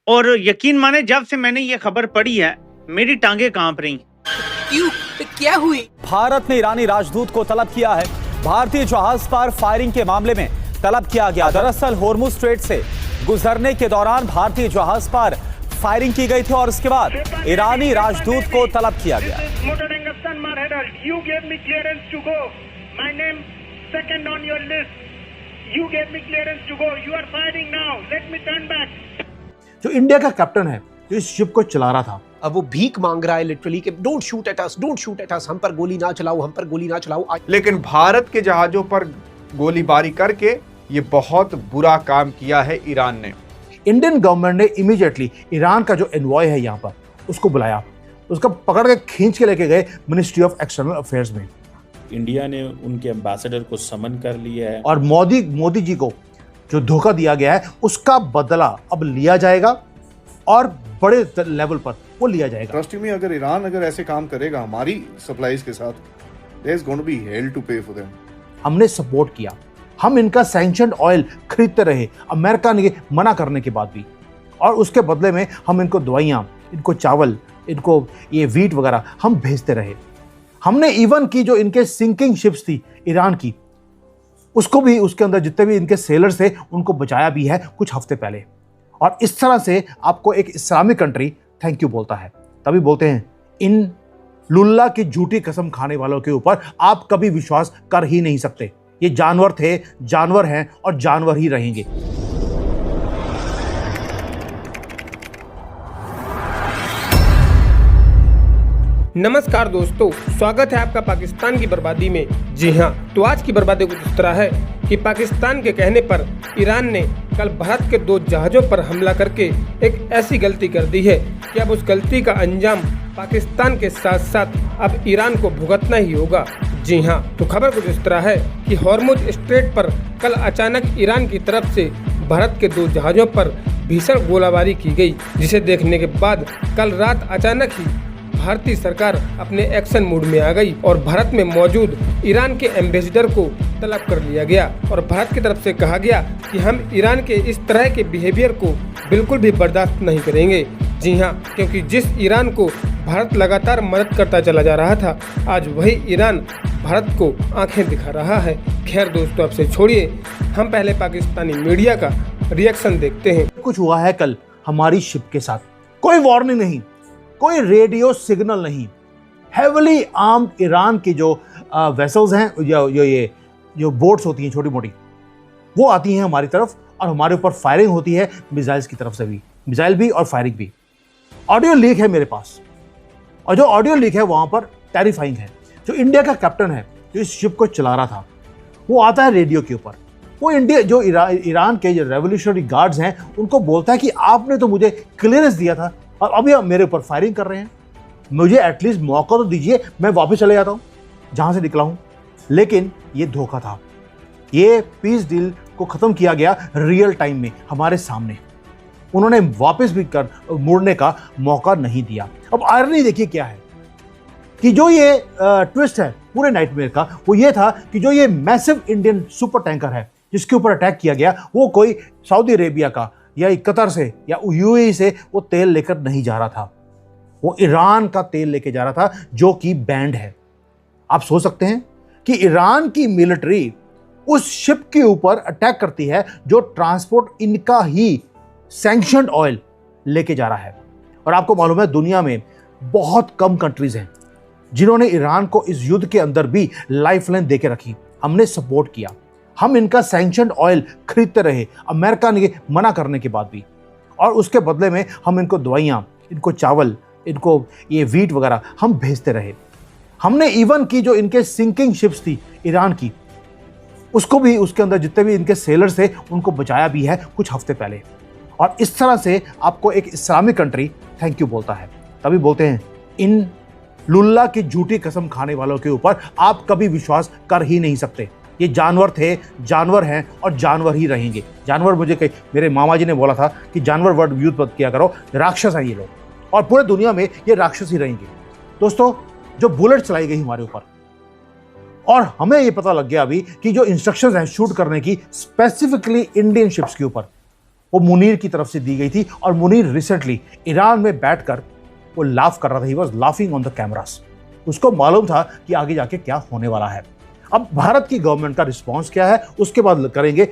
और यकीन माने जब से मैंने ये खबर पढ़ी है मेरी टांगे कांप रही। क्यों? क्या हुई? भारत ने ईरानी राजदूत को तलब किया है। भारतीय जहाज पर फायरिंग के मामले में तलब किया गया। दरअसल होर्मुज स्ट्रेट से गुजरने के दौरान भारतीय जहाज पर फायरिंग की गई थी और उसके बाद ईरानी राजदूत को तलब किया गया। जो इंडिया का कैप्टन है जो इस शिप को चला रहा था, अब वो भीख मांग रहा है लिटरली कि don't shoot at us, don't shoot at us, हम पर गोली ना चलाओ, हम पर गोली ना चलाओ। लेकिन भारत के जहाजों पर गोलीबारी करके ये बहुत बुरा काम किया है ईरान ने। इंडियन गवर्नमेंट ने इमीडिएटली ईरान का जो एनवॉय है यहाँ पर उसको बुलाया, उसका पकड़ के खींच के लेके गए मिनिस्ट्री ऑफ एक्सटर्नल अफेयर्स में। इंडिया ने उनके एम्बेसडर को समन कर लिया है और मोदी जी को जो धोखा दिया गया है उसका बदला अब लिया जाएगा और बड़े लेवल पर वो लिया जाएगा। ट्रस्ट मी, अगर ईरान ऐसे काम करेगा हमारी सप्लाईज के साथ, there is going to be hell to pay for them. हमने सपोर्ट किया, हम इनका सैंक्शनड ऑयल खरीदते रहे अमेरिका ने मना करने के बाद भी, और उसके बदले में हम इनको दवाइयाँ, इनको चावल, इनको ये वीट वगैरह हम भेजते रहे। हमने इवन की जो इनके सिंकिंग शिप्स थी ईरान की, उसको भी, उसके अंदर जितने भी इनके सेलर्स थे उनको बचाया भी है कुछ हफ्ते पहले। और इस तरह से आपको एक इस्लामिक कंट्री थैंक यू बोलता है। तभी बोलते हैं इन लुल्ला की झूठी कसम खाने वालों के ऊपर आप कभी विश्वास कर ही नहीं सकते। ये जानवर थे, जानवर हैं और जानवर ही रहेंगे। नमस्कार दोस्तों, स्वागत है आपका पाकिस्तान की बर्बादी में। जी हाँ, तो आज की बर्बादी कुछ इस तरह है कि पाकिस्तान के कहने पर ईरान ने कल भारत के 2 जहाज़ों पर हमला करके एक ऐसी गलती कर दी है कि अब उस गलती का अंजाम पाकिस्तान के साथ साथ अब ईरान को भुगतना ही होगा। जी हाँ, तो खबर कुछ इस तरह है कि होर्मुज स्ट्रेट पर कल अचानक ईरान की तरफ से भारत के 2 जहाज़ों पर भीषण गोलाबारी की गई, जिसे देखने के बाद कल रात अचानक ही भारतीय सरकार अपने एक्शन मूड में आ गई और भारत में मौजूद ईरान के एम्बेसडर को तलब कर लिया गया और भारत की तरफ से कहा गया कि हम ईरान के इस तरह के बिहेवियर को बिल्कुल भी बर्दाश्त नहीं करेंगे। जी हाँ, क्योंकि जिस ईरान को भारत लगातार मदद करता चला जा रहा था, आज वही ईरान भारत को आंखें दिखा रहा है। खैर दोस्तों, अब से छोड़िए, हम पहले पाकिस्तानी मीडिया का रिएक्शन देखते हैं। कुछ हुआ है कल हमारी शिप के साथ, कोई वार्निंग नहीं, कोई रेडियो सिग्नल नहीं। हेवली आर्म्ड ईरान की जो वेसल्स हैं, जो बोट्स होती हैं छोटी मोटी, वो आती हैं हमारी तरफ और हमारे ऊपर फायरिंग होती है मिसाइल्स की तरफ से भी, मिसाइल भी और फायरिंग भी। ऑडियो लीक है मेरे पास, और जो ऑडियो लीक है वहां पर टेरिफाइंग है। जो इंडिया का कैप्टन है जो इस शिप को चला रहा था, वो आता है रेडियो के ऊपर, वो ईरान के जो रेवोल्यूशनरी गार्ड्स हैं उनको बोलता है कि आपने तो मुझे क्लियरेंस दिया था और अभी आप मेरे ऊपर फायरिंग कर रहे हैं, मुझे एटलीस्ट मौका तो दीजिए, मैं वापस चले जाता हूं जहां से निकला हूं। लेकिन ये धोखा था। ये पीस डील को खत्म किया गया रियल टाइम में हमारे सामने। उन्होंने वापस भी मुड़ने का मौका नहीं दिया। अब आयरनी देखिए क्या है कि जो ये ट्विस्ट है पूरे नाइटमेयर का, वो ये था कि जो ये मैसिव इंडियन सुपर टैंकर है जिसके ऊपर अटैक किया गया, वो कोई सऊदी अरेबिया का या कतर से या यूएई से वो तेल लेकर नहीं जा रहा था, वो ईरान का तेल लेके जा रहा था जो कि बैंड है। आप सोच सकते हैं कि ईरान की मिलिट्री उस शिप के ऊपर अटैक करती है जो ट्रांसपोर्ट इनका ही सैंक्शनड ऑयल लेके जा रहा है। और आपको मालूम है दुनिया में बहुत कम कंट्रीज हैं जिन्होंने ईरान को इस युद्ध के अंदर भी लाइफलाइन देके रखी। हमने सपोर्ट किया, हम इनका सैंक्शनड ऑयल खरीदते रहे अमेरिका ने मना करने के बाद भी, और उसके बदले में हम इनको दवाइयाँ, इनको चावल, इनको ये वीट वगैरह हम भेजते रहे। हमने इवन की जो इनके सिंकिंग शिप्स थी ईरान की, उसको भी, उसके अंदर जितने भी इनके सेलर्स थे उनको बचाया भी है कुछ हफ्ते पहले। और इस तरह से आपको एक इस्लामिक कंट्री थैंक यू बोलता है। तभी बोलते हैं इन लुल्ला की झूठी कसम खाने वालों के ऊपर आप कभी विश्वास कर ही नहीं सकते। ये जानवर थे, जानवर हैं और जानवर ही रहेंगे। जानवर, मुझे मेरे मामा जी ने बोला था कि जानवर वर्ड यूज मत किया करो, राक्षस हैं ये लोग, और पूरे दुनिया में ये राक्षस ही रहेंगे। दोस्तों, जो बुलेट चलाई गई हमारे ऊपर, और हमें ये पता लग गया अभी कि जो इंस्ट्रक्शंस हैं शूट करने की स्पेसिफिकली इंडियन शिप्स के ऊपर, वो मुनीर की तरफ से दी गई थी। और मुनीर रिसेंटली ईरान में बैठकर वो लाफ कर रहा था, he was laughing on the cameras. उसको मालूम था कि आगे जाके क्या होने वाला है। अब भारत की गवर्नमेंट का रिस्पॉन्स क्या है उसके बाद करेंगे।